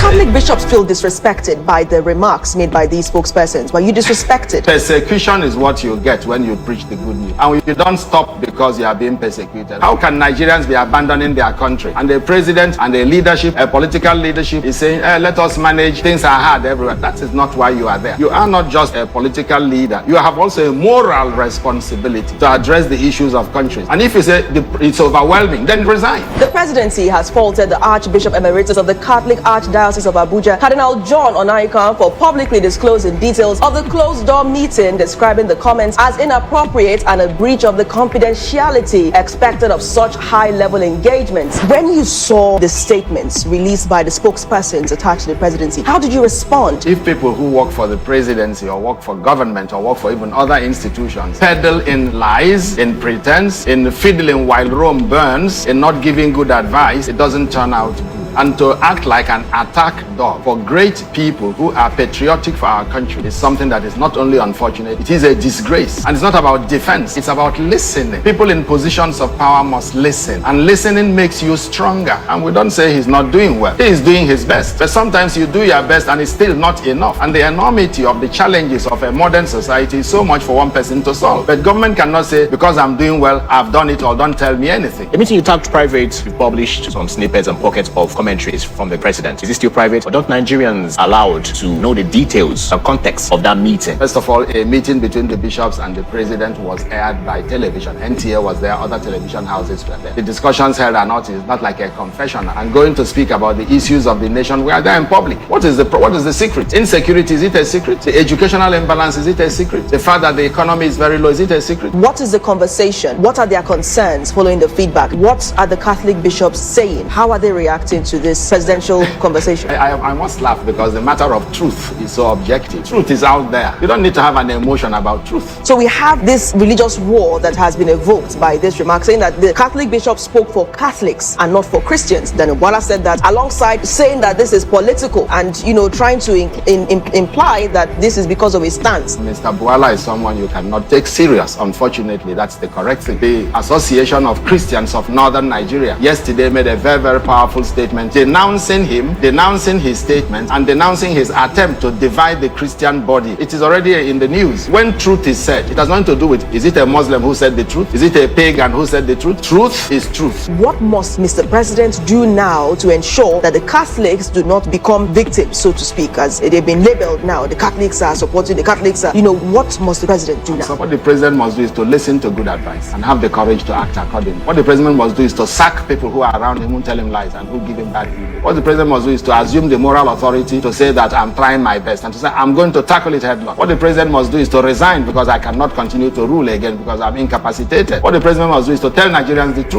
Catholic bishops feel disrespected by the remarks made by these spokespersons. Were you disrespected? Persecution is what you get when you preach the good news. And you don't stop because you are being persecuted. How can Nigerians be abandoning their country? And the president and the leadership, a political leadership, is saying, let us manage, things are hard everywhere. That is not why you are there. You are not just a political leader. You have also a moral responsibility to address the issues of countries. And if you say it's overwhelming, then resign. The presidency has faulted the Archbishop Emeritus of the Catholic Archdiocese of Abuja, Cardinal John Onaikan, for publicly disclosing details of the closed-door meeting, describing the comments as inappropriate and a breach of the confidentiality expected of such high-level engagements. When you saw the statements released by the spokespersons attached to the presidency, how did you respond? If people who work for the presidency or work for government or work for even other institutions peddle in lies, in pretense, in fiddling while Rome burns, in not giving good advice, it doesn't turn out good. And to act like an attack dog for great people who are patriotic for our country is something that is not only unfortunate, it is a disgrace. And it's not about defense, it's about listening. People in positions of power must listen, and listening makes you stronger. And we don't say he's not doing well. He is doing his best. But sometimes you do your best and it's still not enough. And the enormity of the challenges of a modern society is so much for one person to solve. But government cannot say, because I'm doing well, I've done it, or don't tell me anything. The meeting you tagged private, you published some snippets and pockets of commentaries from the president. Is it still private, or don't Nigerians allowed to know the details and context of that meeting? First of all, a meeting between the bishops and the president was aired by television. NTA was there, other television houses were there. The discussions held are not, it's not like a confession. And going to speak about the issues of the nation, we are there in public. What is the secret? Insecurity, is it a secret? The educational imbalance, is it a secret? The fact that the economy is very low, is it a secret? What is the conversation? What are their concerns following the feedback? What are the Catholic bishops saying? How are they reacting to this presidential conversation? I must laugh because the matter of truth is so objective. Truth is out there. You don't need to have an emotion about truth. So we have this religious war that has been evoked by this remark, saying that the Catholic bishop spoke for Catholics and not for Christians. Then Wala said that alongside saying that this is political and, trying to imply that this is because of his stance. Mr. Buala is someone you cannot take serious. Unfortunately, that's the correct thing. The Association of Christians of Northern Nigeria yesterday made a very, very powerful statement denouncing him, denouncing his statement, and denouncing his attempt to divide the Christian body. It is already in the news. When truth is said, it has nothing to do with, is it a Muslim who said the truth? Is it a pagan who said the truth? Truth is truth. What must Mr. President do now to ensure that the Catholics do not become victims, so to speak, as they've been labeled now? The Catholics are supporting, the Catholics are, what must the president do now? So what the president must do is to listen to good advice and have the courage to act accordingly. What the president must do is to sack people who are around him, who tell him lies and who give him bad news. What the president must do is to assume the moral authority to say that I'm trying my best and to say I'm going to tackle it headlong. What the president must do is to resign because I cannot continue to rule again because I'm incapacitated. What the president must do is to tell Nigerians the truth.